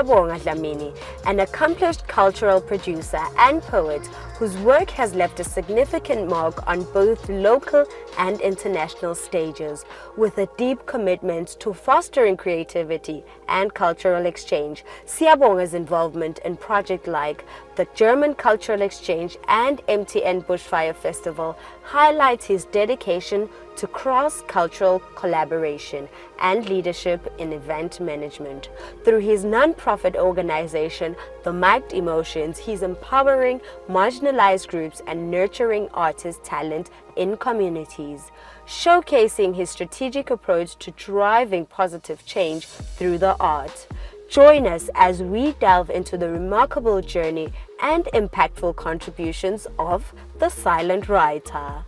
Siyabonga Dlamini, an accomplished cultural producer and poet whose work has left a significant mark on both local and international stages, with a deep commitment to fostering creativity and cultural exchange. Siyabonga's involvement in projects like the German Cultural Exchange and MTN Bushfire Festival highlights his dedication to cross-cultural collaboration and leadership in event management. Through his non-profit organization, The Mic'd Emotions, he's empowering marginalized groups and nurturing artist talent in communities, showcasing his strategic approach to driving positive change through the arts. Join us as we delve into the remarkable journey and impactful contributions of the silent writer.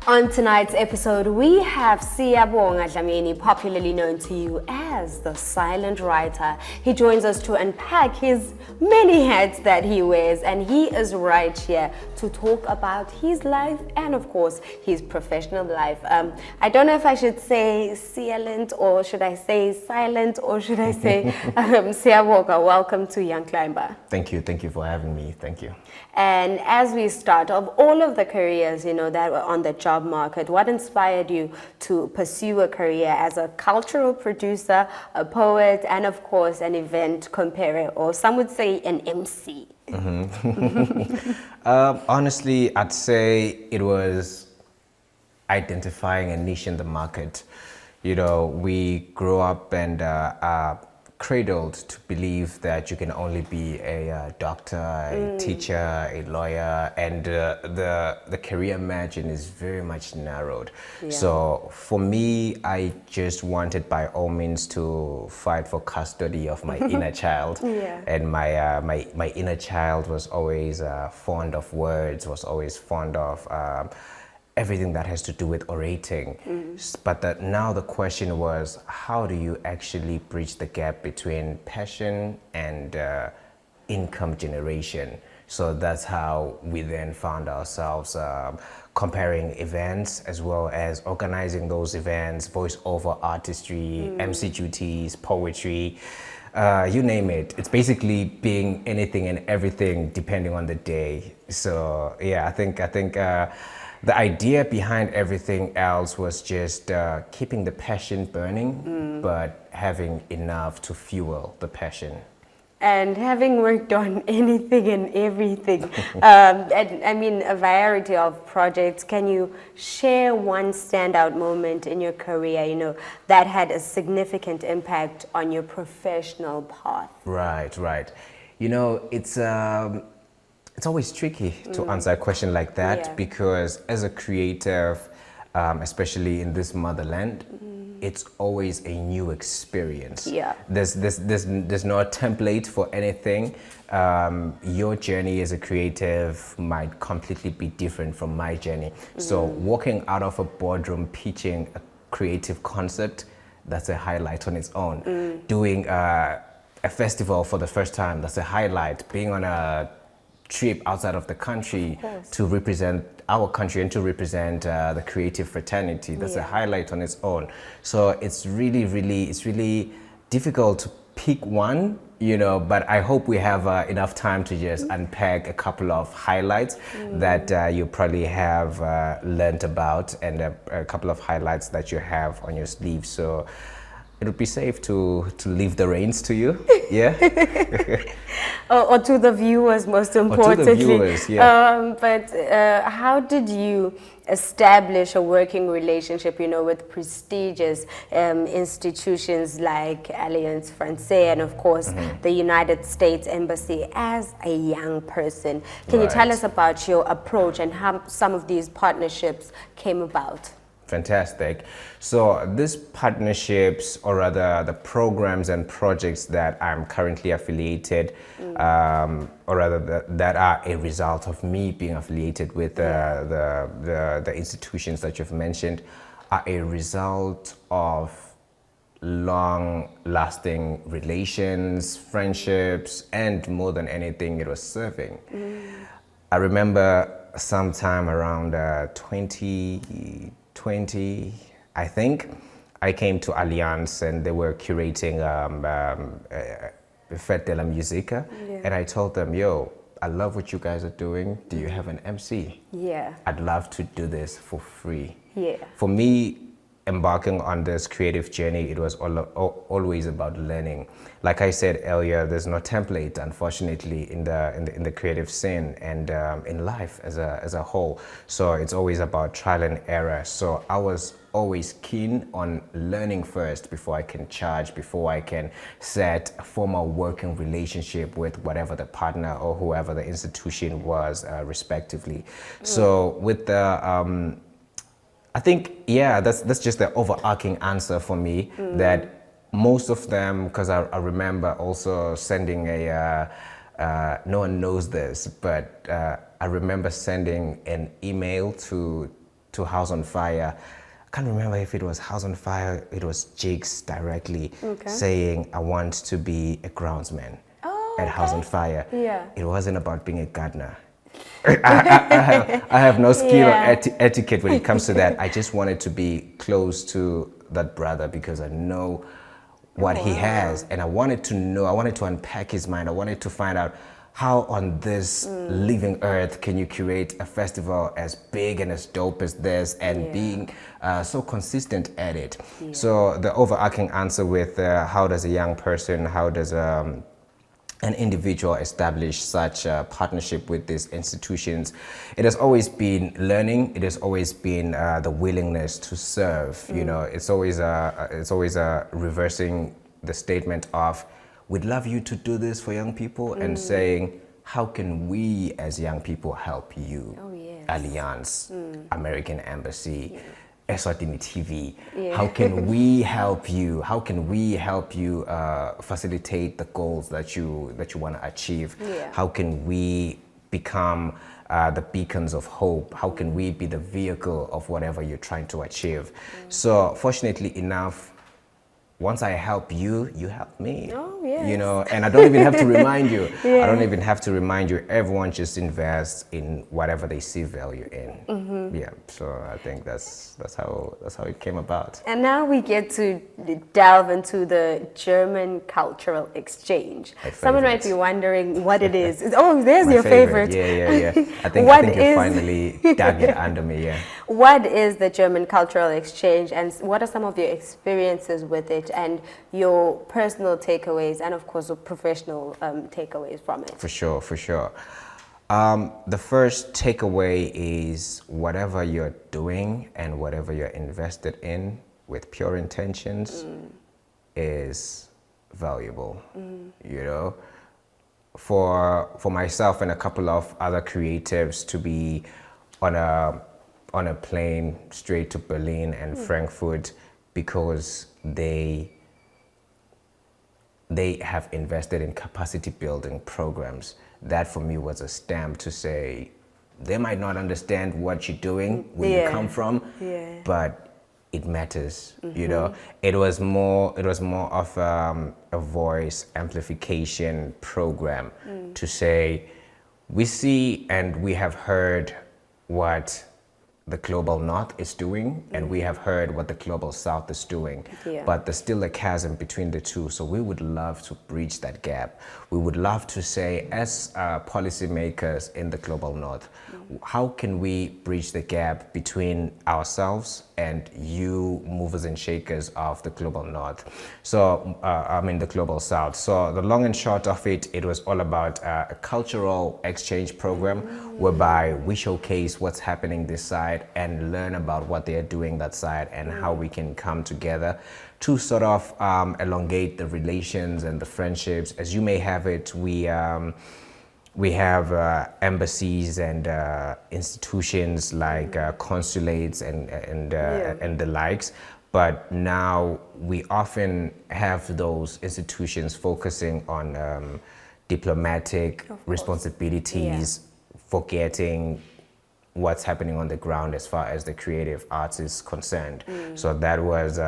On tonight's episode, we have Siyabonga Dlamini, popularly known to you as the silent writer. He joins us to unpack his many hats that he wears, and he is right here to talk about his life and, of course, his professional life. I don't know if I should say silent, or should I say silent, or should I say Siyabonga, welcome to Young Climber. Thank you for having me. Thank you. And as we start, of all of the careers, that were on the job market, what inspired you to pursue a career as a cultural producer, a poet, and of course an event comparer, or some would say an MC? Honestly, I'd say it was identifying a niche in the market. We grew up and cradled to believe that you can only be a doctor, a teacher, a lawyer, and the career margin is very much narrowed. Yeah. So for me, I just wanted by all means to fight for custody of my inner child. Yeah. And my inner child was always fond of words, was always fond of everything that has to do with orating. But now the question was, how do you actually bridge the gap between passion and income generation? So that's how we then found ourselves comparing events as well as organizing those events, voiceover artistry, MC duties, poetry, you name it. It's basically being anything and everything depending on the day. So yeah, I think the idea behind everything else was just keeping the passion burning, but having enough to fuel the passion. And having worked on anything and everything, and I mean a variety of projects, can you share one standout moment in your career, that had a significant impact on your professional path? Right. It's always tricky to answer a question like that, because as a creative, especially in this motherland, it's always a new experience. Yeah. There's no template for anything. Your journey as a creative might completely be different from my journey. So walking out of a boardroom pitching a creative concept, that's a highlight on its own. Doing a festival for the first time, that's a highlight. Being on a trip outside of the country to represent our country and to represent the creative fraternity, that's a highlight on its own. So it's really difficult to pick one, but I hope we have enough time to just unpack a couple of highlights that you probably have learned about, and a couple of highlights that you have on your sleeve. So it would be safe to leave the reins to you, yeah? or to the viewers, most importantly. Or to the viewers, yeah. But how did you establish a working relationship, with prestigious institutions like Alliance Francaise and, of course, the United States Embassy as a young person? Can you tell us about your approach and how some of these partnerships came about? Fantastic. So these partnerships, or rather the programs and projects that I'm currently affiliated, or rather that are a result of me being affiliated with the institutions that you've mentioned, are a result of long-lasting relations, friendships, and more than anything, it was serving. I remember sometime around 2020, I think, I came to Allianz and they were curating Fête de la Musique, and I told them, yo, I love what you guys are doing. Do you have an MC? Yeah. I'd love to do this for free. Yeah. For me, embarking on this creative journey, it was always about learning. Like I said earlier, there's no template, unfortunately, in the creative scene and in life as a whole. So it's always about trial and error. So I was always keen on learning first before I can charge, before I can set a formal working relationship with whatever the partner or whoever the institution was, respectively. So with the I think, yeah, that's just the overarching answer for me, that most of them, because I remember also sending no one knows this, but I remember sending an email to House on Fire. I can't remember if it was House on Fire, it was Jigs directly, saying I want to be a groundsman at House on Fire. Yeah. It wasn't about being a gardener. I have no skill or etiquette when it comes to that. I just wanted to be close to that brother because I know what he has, and I wanted to know, I wanted to unpack his mind. I wanted to find out how on this living earth can you create a festival as big and as dope as this and being so consistent at it. So the overarching answer with how does a young person, how does an individual establish such a partnership with these institutions, it has always been learning. It has always been the willingness to serve. You know, it's always reversing the statement of, we'd love you to do this for young people, and saying, how can we as young people help you? Oh, yes. Allianz, American Embassy, Eswatini TV. How can we help you? How can we help you facilitate the goals that you want to achieve? How can we become the beacons of hope? How can we be the vehicle of whatever you're trying to achieve? So fortunately enough, once I help you, you help me. Oh, yes. You know, and I don't even have to remind you. I don't even have to remind you. Everyone just invests in whatever they see value in. Yeah, so I think that's how it came about. And now we get to delve into the German cultural exchange. Someone might be wondering what it is. Oh, there's My your favorite. Yeah. I think you finally dug it under me, yeah. What is the German cultural exchange, and what are some of your experiences with it and your personal takeaways and of course professional takeaways from it? For sure. The first takeaway is whatever you're doing and whatever you're invested in with pure intentions is valuable. You know, for myself and a couple of other creatives to be on a plane straight to Berlin and Frankfurt because they have invested in capacity building programs. That for me was a stamp to say, they might not understand what you're doing, where you come from, but it matters. You know, it was more of a voice amplification program to say, we see and we have heard what the global north is doing, and we have heard what the global south is doing, but there's still a chasm between the two. So we would love to bridge that gap. We would love to say, as policymakers in the global north, how can we bridge the gap between ourselves and you movers and shakers of the global north? So the global south. So the long and short of it, it was all about a cultural exchange program whereby we showcase what's happening this side and learn about what they are doing that side and how we can come together to sort of elongate the relations and the friendships. As you may have it, we have embassies and institutions like consulates and the likes. But now we often have those institutions focusing on diplomatic responsibilities, forgetting what's happening on the ground as far as the creative arts is concerned. So that was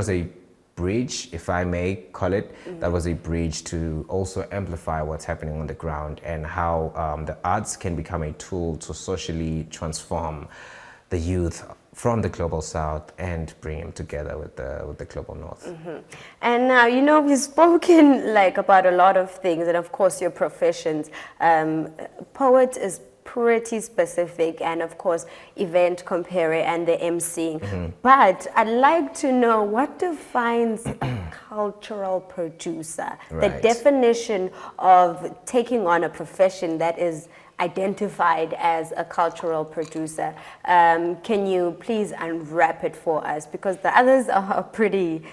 a bridge, if I may call it. That was a bridge to also amplify what's happening on the ground and how the arts can become a tool to socially transform the youth from the global south and bring them together with the global north. And now, you know, we've spoken like about a lot of things, and of course your professions. Poet is pretty specific, and of course event comparer and the emceeing. But I'd like to know what defines a cultural producer, the Right. definition of taking on a profession that is identified as a cultural producer. Can you please unwrap it for us? Because the others are pretty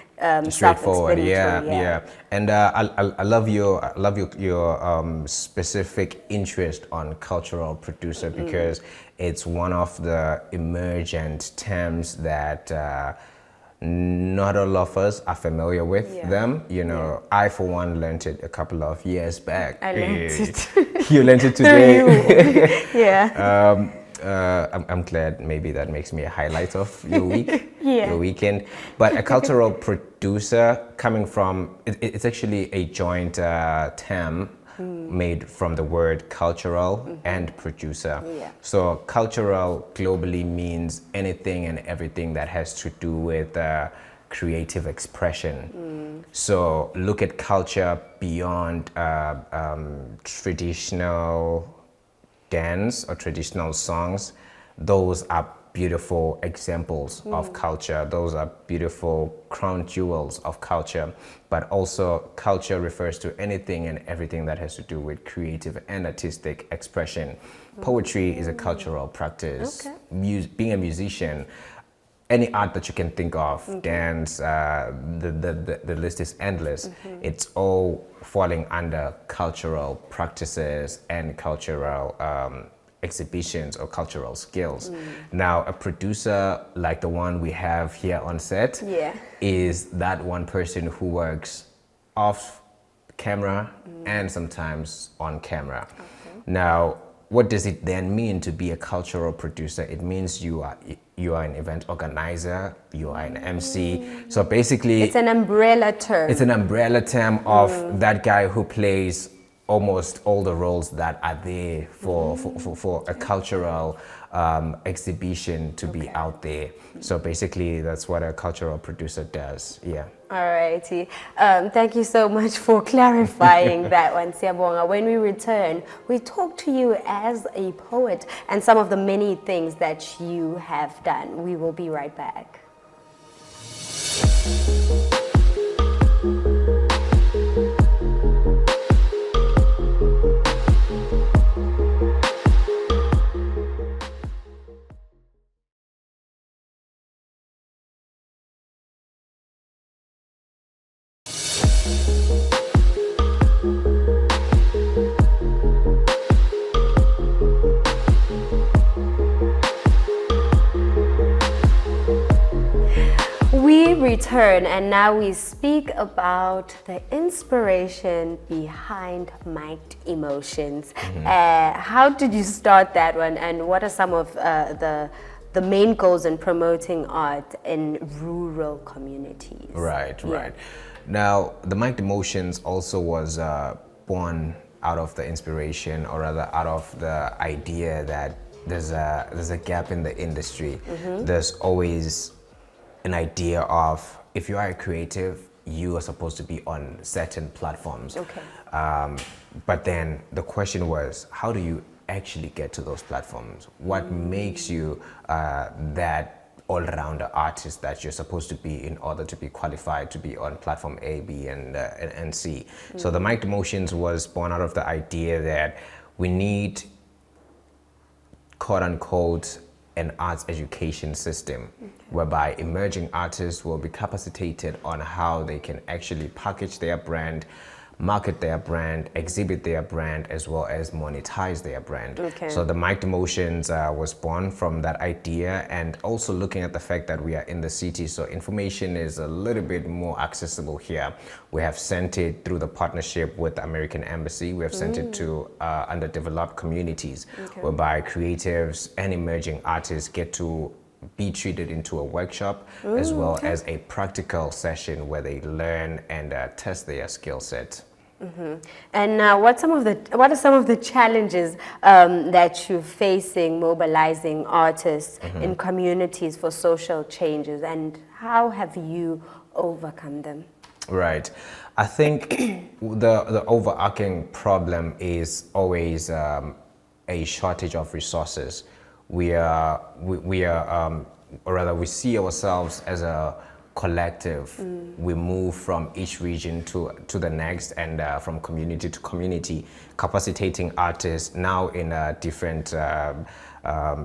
Straightforward, self-explanatory. yeah. And I love your specific interest on cultural producer, because it's one of the emergent terms that not all of us are familiar with them. You know, I for one learned it a couple of years back. I learned it. You learned it today. Yeah. I'm glad maybe that makes me a highlight of your week, Yeah. your weekend. But a cultural producer, coming from, it's actually a joint term made from the word cultural and producer. Yeah. So cultural globally means anything and everything that has to do with creative expression. So look at culture beyond traditional dance or traditional songs. Those are beautiful examples of culture. Those are beautiful crown jewels of culture. But also culture refers to anything and everything that has to do with creative and artistic expression. Poetry is a cultural practice. Okay. Being a musician, any art that you can think of, dance, the list is endless. It's all falling under cultural practices and cultural exhibitions or cultural skills. Now, a producer like the one we have here on set is that one person who works off camera and sometimes on camera. Now, what does it then mean to be a cultural producer? It means you are an event organizer, you are an MC. So basically, It's an umbrella term. it's an umbrella term of that guy who plays almost all the roles that are there for a cultural exhibition to be out there. So basically, that's what a cultural producer does. Yeah. Alrighty. Thank you so much for clarifying that one, Siyabonga. When we return, we talk to you as a poet and some of the many things that you have done. We will be right back. We return and now we speak about the inspiration behind mic'd emotions. How did you start that one, and what are some of the main goals in promoting art in rural communities? Right. Now, the mic'd emotions also was born out of the inspiration, or rather out of the idea that there's a gap in the industry. There's always an idea of, if you are a creative, you are supposed to be on certain platforms. But then the question was, how do you actually get to those platforms? What makes you that all-rounder artist that you're supposed to be in order to be qualified to be on platform A, B, and C? So the mic'd emotions was born out of the idea that we need, quote unquote, an arts education system whereby emerging artists will be capacitated on how they can actually package their brand, market their brand, exhibit their brand, as well as monetize their brand. So the mic'd emotions was born from that idea, and also looking at the fact that we are in the city, so information is a little bit more accessible here. We have sent it through the partnership with the American Embassy. We have sent it to underdeveloped communities, whereby creatives and emerging artists get to be treated into a workshop, as well as a practical session where they learn and test their skill set. And what are some of the challenges that you're facing mobilizing artists in communities for social changes, and how have you overcome them? Right. I think the overarching problem is always a shortage of resources. Or rather, we see ourselves as a collective. We move from each region to the next, and from community to community, capacitating artists now in different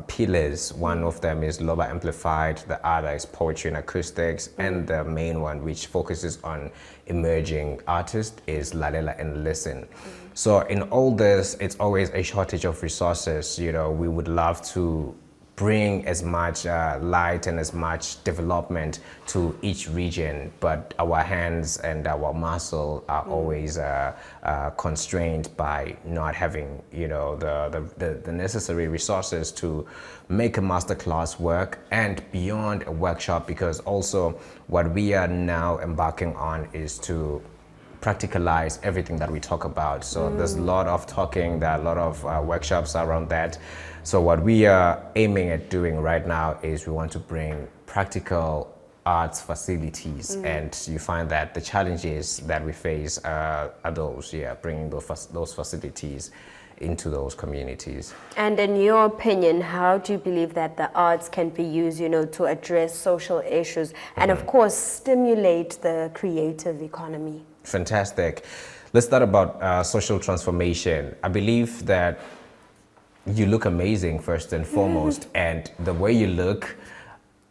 pillars. One of them is Loba Amplified, the other is Poetry and Acoustics, and the main one, which focuses on emerging artists, is Lalela and Listen. So in all this, it's always a shortage of resources. You know, we would love to bring as much light and as much development to each region, but our hands and our muscle are always constrained by not having, you know, the necessary resources to make a masterclass work and beyond a workshop, because also what we are now embarking on is to practicalize everything that we talk about. So there's a lot of talking, there are a lot of workshops around that. So what we are aiming at doing right now is we want to bring practical arts facilities, and you find that the challenges that we face are those, bringing those facilities into those communities. And in your opinion, how do you believe that the arts can be used, you know, to address social issues and of course stimulate the creative economy? Fantastic. Let's start about social transformation. I believe that you look amazing first and foremost, and the way you look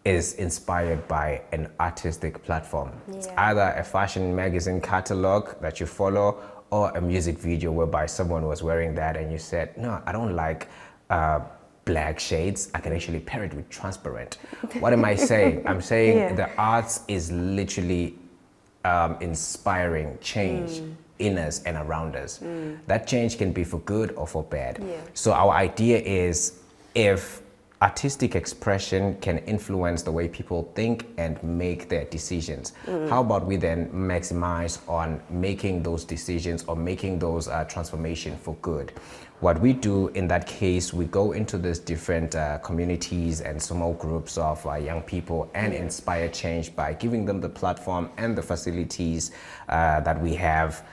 is inspired by an artistic platform. It's either a fashion magazine catalog that you follow or a music video whereby someone was wearing that and you said, no, I don't like black shades. I can actually pair it with transparent. What am I saying? I'm saying the arts is literally inspiring change in us and around us. That change can be for good or for bad. So our idea is, if artistic expression can influence the way people think and make their decisions, how about we then maximize on making those decisions or making those transformation for good? What we do in that case, we go into these different communities and small groups of young people and inspire change by giving them the platform and the facilities that we have,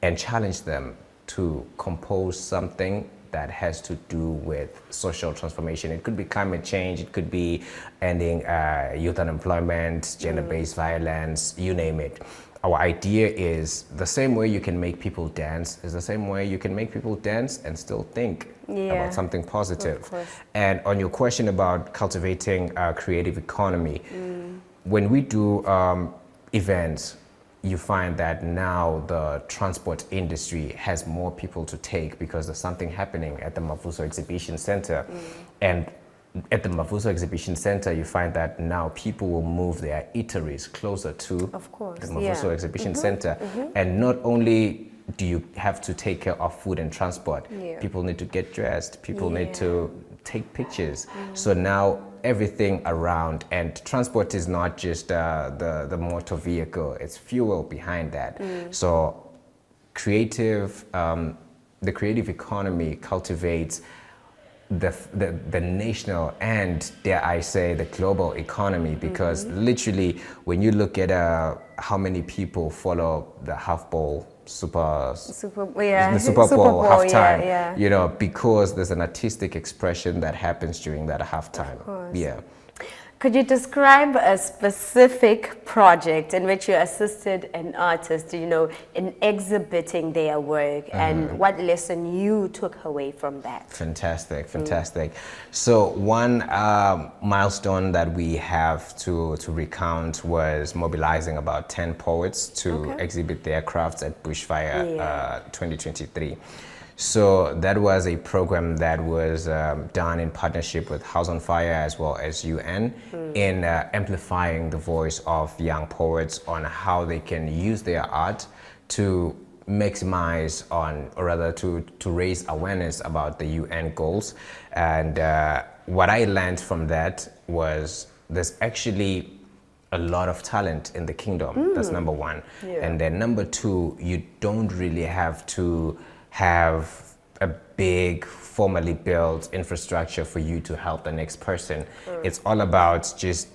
and challenge them to compose something that has to do with social transformation. It could be climate change, it could be ending youth unemployment, gender-based violence, you name it. Our idea is the same way you can make people dance is the same way you can make people dance and still think about something positive. And on your question about cultivating a creative economy, when we do events, you find that now the transport industry has more people to take because there's something happening at the Mavuso Exhibition Center. And at the Mavuso Exhibition Center, you find that now people will move their eateries closer to the Mavuso Exhibition Center. And not only do you have to take care of food and transport, people need to get dressed, people need to take pictures. So now everything around, and transport is not just the motor vehicle, it's fuel behind that. So the creative economy cultivates the national and, dare I say, the global economy, because literally when you look at how many people follow the Super Bowl halftime, you know, because there's an artistic expression that happens during that halftime. Could you describe a specific project in which you assisted an artist, you know, in exhibiting their work, and what lesson you took away from that? Fantastic, fantastic. So one milestone that we have to recount was mobilizing about 10 poets to exhibit their crafts at Bushfire 2023. So that was a program that was done in partnership with House on Fire as well as UN in amplifying the voice of young poets on how they can use their art to maximize on, or rather to raise awareness about the UN goals. And what I learned from that was there's actually a lot of talent in the kingdom. That's number one. Yeah. And then number two, you don't really have to have a big formally built infrastructure for you to help the next person. It's all about just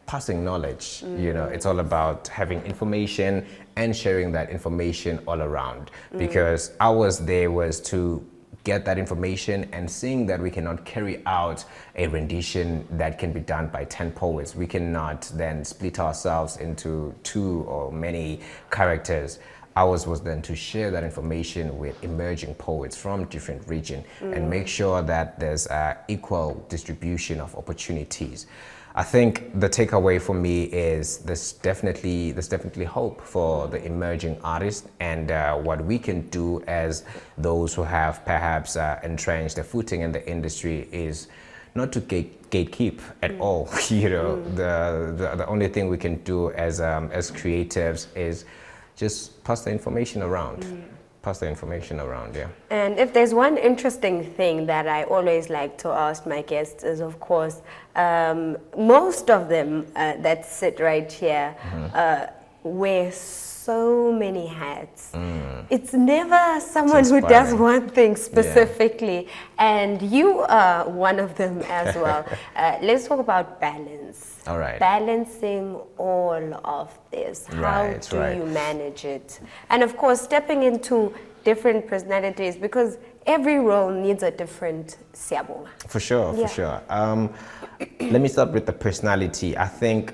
passing knowledge. You know, it's all about having information and sharing that information all around. Because ours there was to get that information and seeing that we cannot carry out a rendition that can be done by 10 poets. We cannot then split ourselves into 2 or many characters. Ours was then to share that information with emerging poets from different regions and make sure that there's an equal distribution of opportunities. I think the takeaway for me is there's definitely hope for the emerging artists, and what we can do as those who have perhaps entrenched a footing in the industry is not to gatekeep at all. You know, the only thing we can do as creatives is just pass the information around. Pass the information around, yeah. And if there's one interesting thing that I always like to ask my guests is, of course, most of them that sit right here wear so many hats. It's never someone who does one thing specifically, and you are one of them as well. Let's talk about balance. All right. Balancing all of this. How do Right. you manage it? And of course, stepping into different personalities, because every role needs a different Siyabonga. For sure, for sure. Let me start with the personality. I think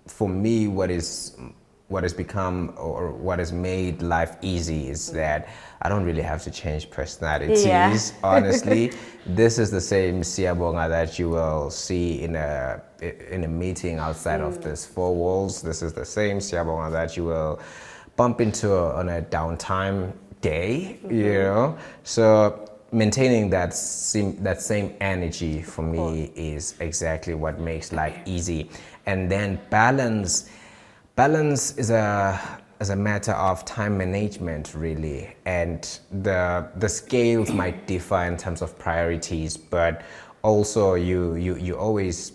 for me, what has become or what has made life easy is that I don't really have to change personalities. Yeah. Honestly, this is the same Siyabonga that you will see in a meeting outside of these 4 walls. This is the same Siyabonga that you will bump into on a downtime day. You know, so maintaining that same energy for me is exactly what makes life easy. And then balance is a matter of time management, really, and the scales might differ in terms of priorities, but also you always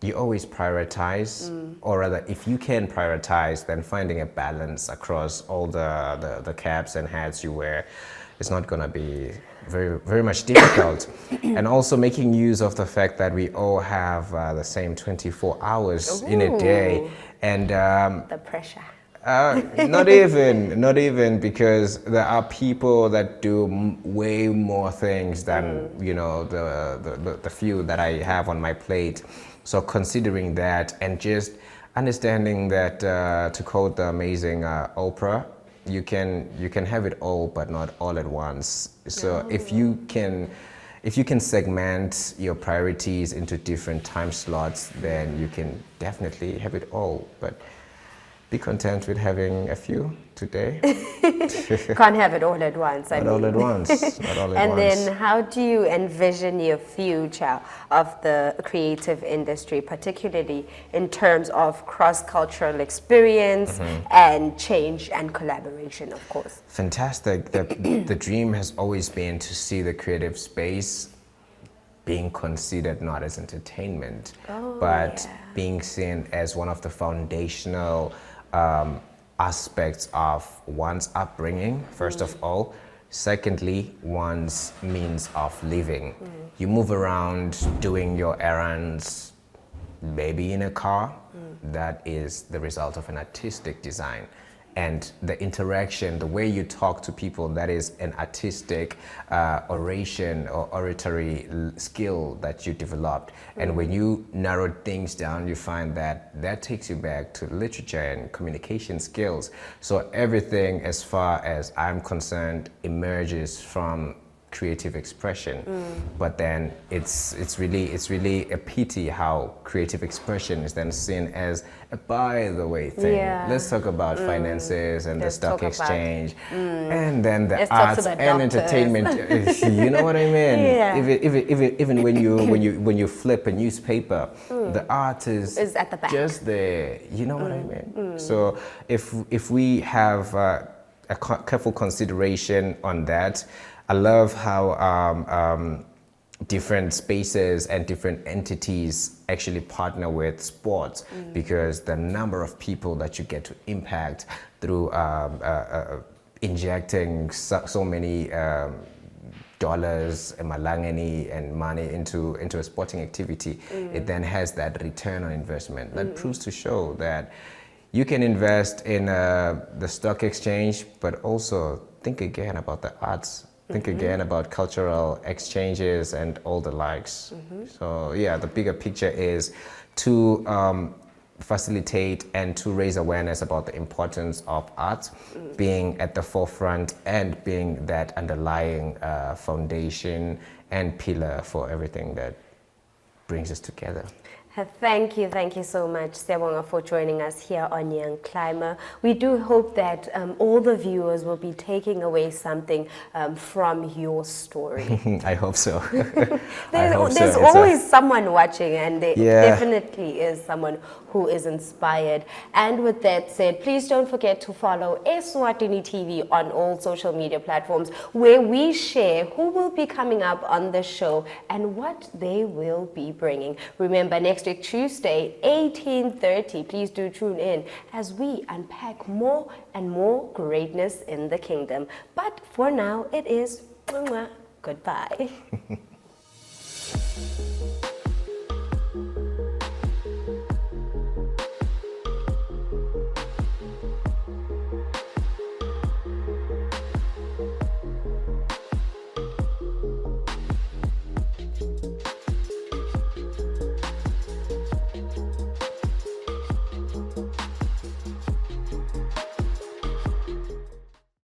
prioritize, or rather, if you can prioritize, then finding a balance across all the caps and hats you wear is not going to be very much difficult. And also making use of the fact that we all have the same 24 hours in a day. And The pressure. not even, because there are people that do way more things than you know the few that I have on my plate. So considering that and just understanding that, to quote the amazing Oprah, you can have it all, but not all at once. So if you can segment your priorities into different time slots, then you can definitely have it all. But be content with having a few today. Can't have it all at once. Not all at once. Not all at And once. then how do you envision your future of the creative industry, particularly in terms of cross-cultural experience and change and collaboration, of course? Fantastic. The dream has always been to see the creative space being considered not as entertainment, but being seen as one of the foundational aspects of one's upbringing, first of all. Secondly, one's means of living. You move around doing your errands, maybe in a car. That is the result of an artistic design. And the interaction, the way you talk to people, that is an artistic oration or oratory skill that you developed. And when you narrow things down, you find that takes you back to literature and communication skills. So everything, as far as I'm concerned, emerges from creative expression. But then it's really a pity how creative expression is then seen as a by the way thing. Let's talk about finances and Let's the stock talk about- exchange, and then the Let's talk to arts the and doctors. entertainment. You know what I mean? Yeah. Even when you flip a newspaper, the art is at the back. just there. You know what I mean? So if we have a careful consideration on that. I love how different spaces and different entities actually partner with sports, because the number of people that you get to impact through injecting so many dollars, malangeni, and money into a sporting activity, it then has that return on investment that proves to show that you can invest in the stock exchange, but also think again about the arts. Think again about cultural exchanges and all the likes. So yeah, the bigger picture is to facilitate and to raise awareness about the importance of art being at the forefront and being that underlying foundation and pillar for everything that brings us together. Thank you so much, Siyabonga, for joining us here on Young Climber. We do hope that all the viewers will be taking away something from your story. I hope so. There's always someone watching, and there definitely is someone who is inspired. And with that said, please don't forget to follow Eswatini TV on all social media platforms, where we share who will be coming up on the show and what they will be bringing. Remember, next week, Tuesday, 18:30, please do tune in as we unpack more and more greatness in the kingdom. But for now, it is goodbye.